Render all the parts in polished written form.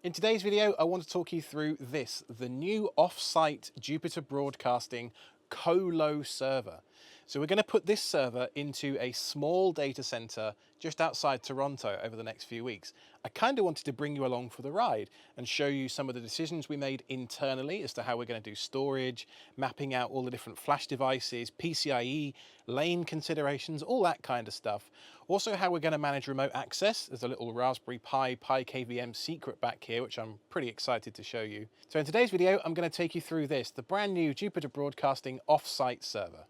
In today's video, I want to talk you through the new off-site Jupiter Broadcasting colo server. So we're going to put this server into a small data center just outside Toronto over the next few weeks. I kind of wanted to bring you along for the ride and show you some of the decisions we made internally as to how we're going to do storage, mapping out all the different flash devices, PCIe, lane considerations, all that kind of stuff. Also how we're going to manage remote access. There's a little Raspberry Pi KVM secret back here, which I'm pretty excited to show you. So in today's video, I'm going to take you through the brand new Jupiter Broadcasting off-site server.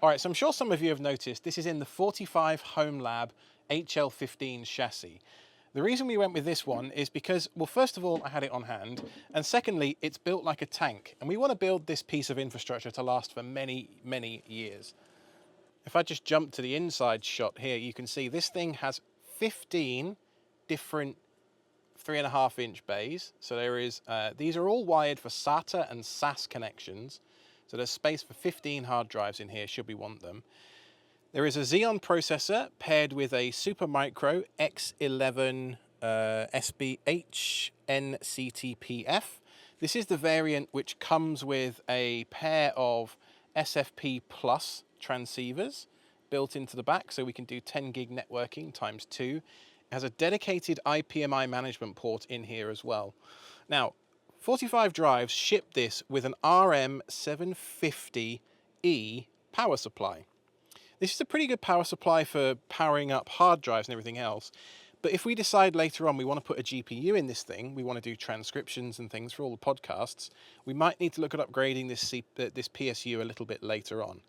All right, so I'm sure some of you have noticed this is in the 45 Home Lab HL15 chassis. The reason we went with this one is because, well, first of all, I had it on hand, and secondly, it's built like a tank, and we want to build this piece of infrastructure to last for many, many years. If I just jump to the inside shot here, you can see this thing has 15 different 3.5-inch bays. So there is, these are all wired for SATA and SAS connections. So there's space for 15 hard drives in here, should we want them. There is a Xeon processor paired with a Supermicro X11 SBHNCTPF. This is the variant which comes with a pair of SFP Plus transceivers built into the back, so we can do 10 gig networking times 2. It has a dedicated IPMI management port in here as well. Now, 45 drives ship this with an RM750E power supply. This is a pretty good power supply for powering up hard drives and everything else. But if we decide later on we want to put a GPU in this thing, we want to do transcriptions and things for all the podcasts, we might need to look at upgrading this PSU a little bit later on.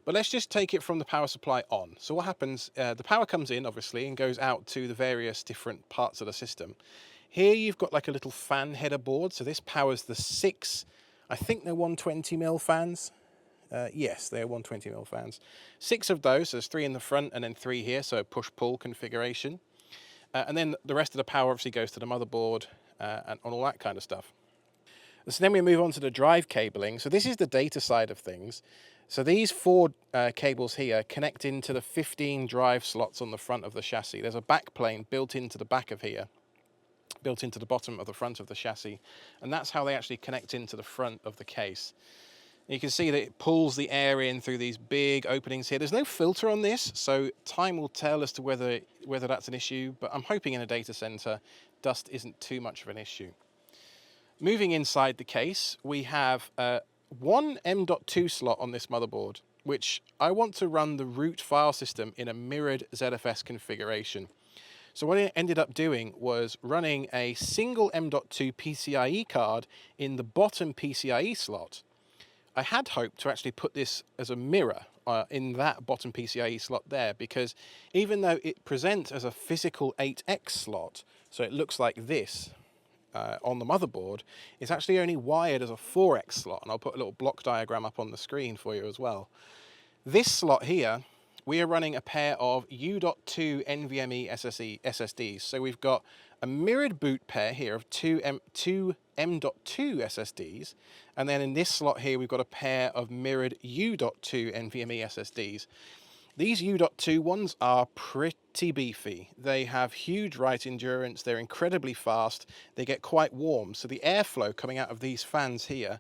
But let's just take it from the power supply on. So what happens, the power comes in, obviously, and goes out to the various different parts of the system. Here you've got like a little fan header board. So this powers the 6, I think they're 120mm fans. Yes, they're 120mm fans. 6 of those, so there's 3 in the front and then 3 here, so push-pull configuration. And then the rest of the power obviously goes to the motherboard and all that kind of stuff. And so then we move on to the drive cabling. So this is the data side of things. So these 4 cables here connect into the 15 drive slots on the front of the chassis. There's a backplane built into the back of here, built into the bottom of the front of the chassis. And that's how they actually connect into the front of the case. You can see that it pulls the air in through these big openings here. There's no filter on this, so time will tell as to whether that's an issue, but I'm hoping in a data center, dust isn't too much of an issue. Moving inside the case, we have one M.2 slot on this motherboard, which I want to run the root file system in a mirrored ZFS configuration. So what I ended up doing was running a single M.2 PCIe card in the bottom PCIe slot. I had hoped to actually put this as a mirror in that bottom PCIe slot there, because even though it presents as a physical 8X slot, so it looks like this on the motherboard, it's actually only wired as a 4X slot, and I'll put a little block diagram up on the screen for you as well. This slot here, we are running a pair of U.2 NVMe SSDs, so we've got a mirrored boot pair here of two M.2 SSDs, and then in this slot here we've got a pair of mirrored U.2 NVMe SSDs. These U.2 ones are pretty beefy. They have huge write endurance, they're incredibly fast, they get quite warm, so the airflow coming out of these fans here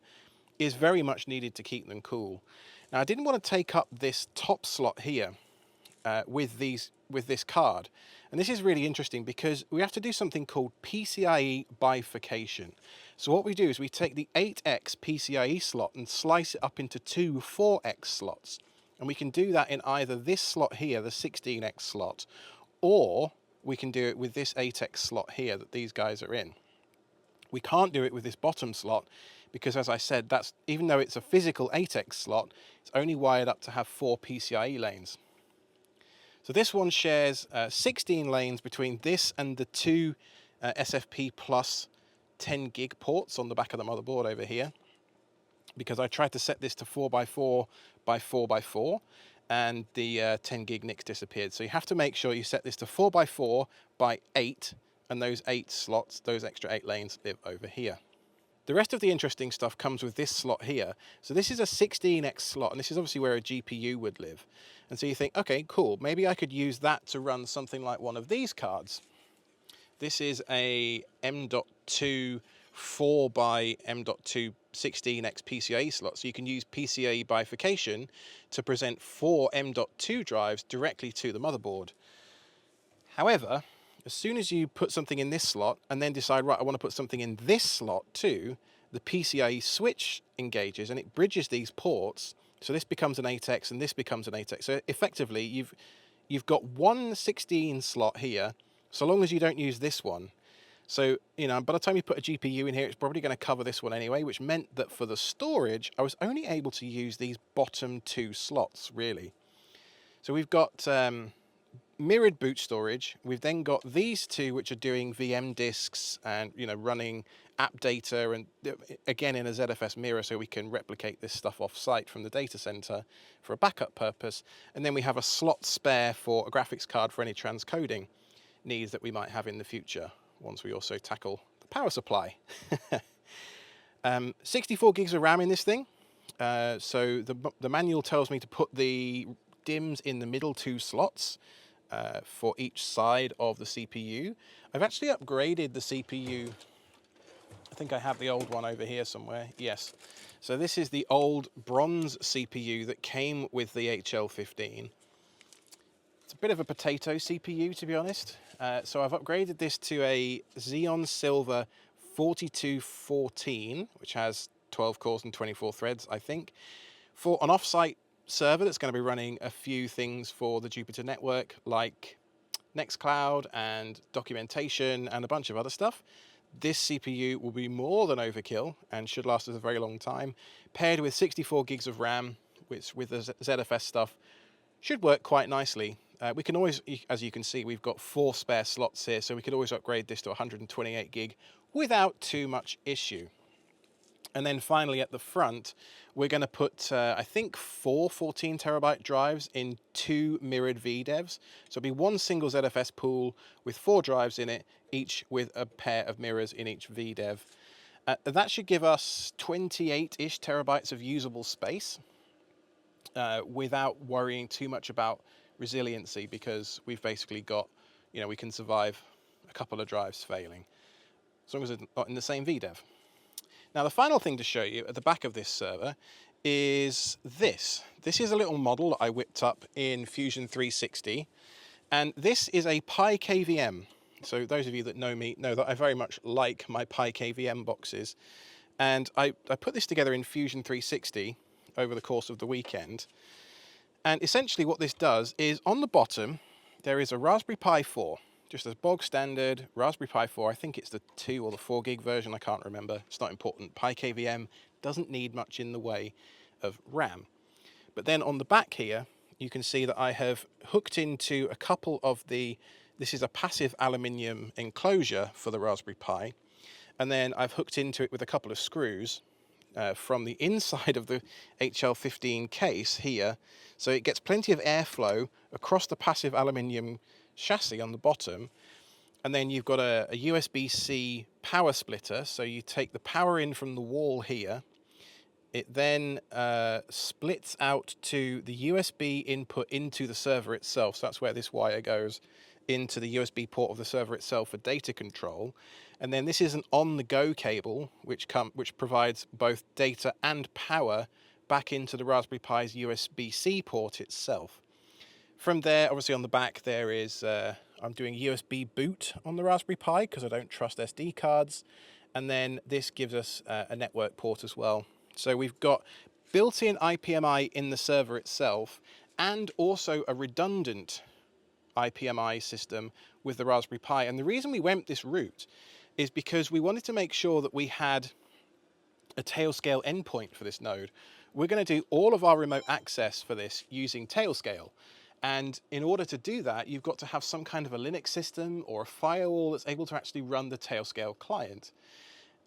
is very much needed to keep them cool. Now I didn't want to take up this top slot here with this card. And this is really interesting because we have to do something called PCIe bifurcation. So what we do is we take the 8X PCIe slot and slice it up into 2 4X slots. And we can do that in either this slot here, the 16X slot, or we can do it with this 8X slot here that these guys are in. We can't do it with this bottom slot because, as I said, even though it's a physical 8X slot, it's only wired up to have 4 PCIe lanes. So this one shares 16 lanes between this and the 2 SFP Plus 10 gig ports on the back of the motherboard over here, because I tried to set this to 4x4 by 4x4 and the 10 gig NICs disappeared. So you have to make sure you set this to 4x4 by 8, and those 8 slots, those extra 8 lanes live over here. The rest of the interesting stuff comes with this slot here. So this is a 16x slot, and this is obviously where a GPU would live. And so you think, okay, cool, maybe I could use that to run something like one of these cards. This is a M.2 4 by M.2 16x PCIe slot. So you can use PCIe bifurcation to present 4 M.2 drives directly to the motherboard. However, as soon as you put something in this slot and then decide, right, I want to put something in this slot too, the PCIe switch engages and it bridges these ports. So this becomes an 8x and this becomes an 8x. So effectively, you've got one 16 slot here, so long as you don't use this one. So, you know, by the time you put a GPU in here, it's probably going to cover this one anyway, which meant that for the storage, I was only able to use these bottom two slots, really. So we've got mirrored boot storage. We've then got these two, which are doing VM disks and, you know, running app data, and again in a ZFS mirror, so we can replicate this stuff off site from the data center for a backup purpose. And then we have a slot spare for a graphics card for any transcoding needs that we might have in the future, once we also tackle the power supply. 64 gigs of RAM in this thing. So the manual tells me to put the DIMMs in the middle two slots for each side of the CPU. I've actually upgraded the CPU. I think I have the old one over here somewhere. Yes. So this is the old bronze CPU that came with the HL15. It's a bit of a potato CPU, to be honest. So I've upgraded this to a Xeon Silver 4214, which has 12 cores and 24 threads, I think, for an off-site server that's going to be running a few things for the Jupyter network, like Nextcloud and documentation and a bunch of other stuff. This CPU will be more than overkill and should last us a very long time. Paired with 64 gigs of RAM, which with the ZFS stuff should work quite nicely. We can always, as you can see, we've got 4 spare slots here, so we could always upgrade this to 128 gig without too much issue. And then finally at the front, we're going to put, I think, 4 14 terabyte drives in 2 mirrored VDEVs. So it'll be one single ZFS pool with 4 drives in it, each with a pair of mirrors in each VDEV. That should give us 28-ish terabytes of usable space without worrying too much about resiliency, because we've basically got, you know, we can survive a couple of drives failing, as long as it's not in the same VDEV. Now, the final thing to show you at the back of this server is this. This is a little model that I whipped up in Fusion 360, and this is a PyKVM. So those of you that know me know that I very much like my PyKVM boxes, and I put this together in Fusion 360 over the course of the weekend. And essentially what this does is, on the bottom, there is a Raspberry Pi 4. Just a bog standard Raspberry Pi 4. I think it's the 2 or the 4 gig version. I can't remember. It's not important. PyKVM doesn't need much in the way of RAM. But then on the back here, you can see that I have hooked into a couple of this is a passive aluminium enclosure for the Raspberry Pi. And then I've hooked into it with a couple of screws from the inside of the HL15 case here. So it gets plenty of airflow across the passive aluminium chassis on the bottom. And then you've got a USB-C power splitter. So you take the power in from the wall here. It then splits out to the USB input into the server itself. So that's where this wire goes, into the USB port of the server itself for data control. And then this is an on-the-go cable, which provides both data and power back into the Raspberry Pi's USB-C port itself. From there, obviously on the back, there is, I'm doing USB boot on the Raspberry Pi because I don't trust SD cards. And then this gives us a network port as well. So we've got built-in IPMI in the server itself, and also a redundant IPMI system with the Raspberry Pi. And the reason we went this route is because we wanted to make sure that we had a Tailscale endpoint for this node. We're going to do all of our remote access for this using Tailscale. And in order to do that, you've got to have some kind of a Linux system or a firewall that's able to actually run the Tailscale client.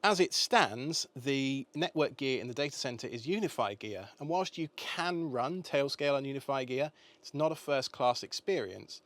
As it stands, the network gear in the data center is Unify gear. And whilst you can run Tailscale on Unify gear, it's not a first-class experience.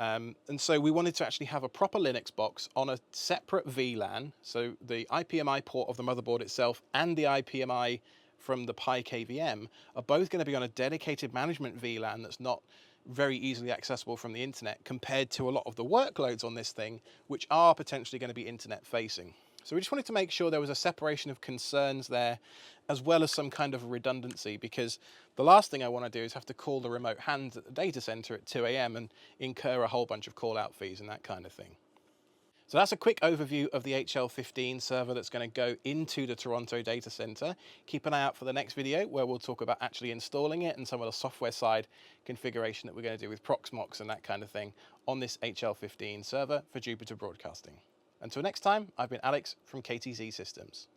And so we wanted to actually have a proper Linux box on a separate VLAN. So the IPMI port of the motherboard itself and the IPMI from the Pi KVM are both going to be on a dedicated management VLAN that's not very easily accessible from the internet, compared to a lot of the workloads on this thing, which are potentially going to be internet facing. So we just wanted to make sure there was a separation of concerns there, as well as some kind of redundancy, because the last thing I want to do is have to call the remote hands at the data center at 2 a.m. and incur a whole bunch of call out fees and that kind of thing. So that's a quick overview of the HL15 server that's going to go into the Toronto data center. Keep an eye out for the next video where we'll talk about actually installing it and some of the software side configuration that we're going to do with Proxmox and that kind of thing on this HL15 server for Jupiter Broadcasting. Until next time, I've been Alex from KTZ Systems.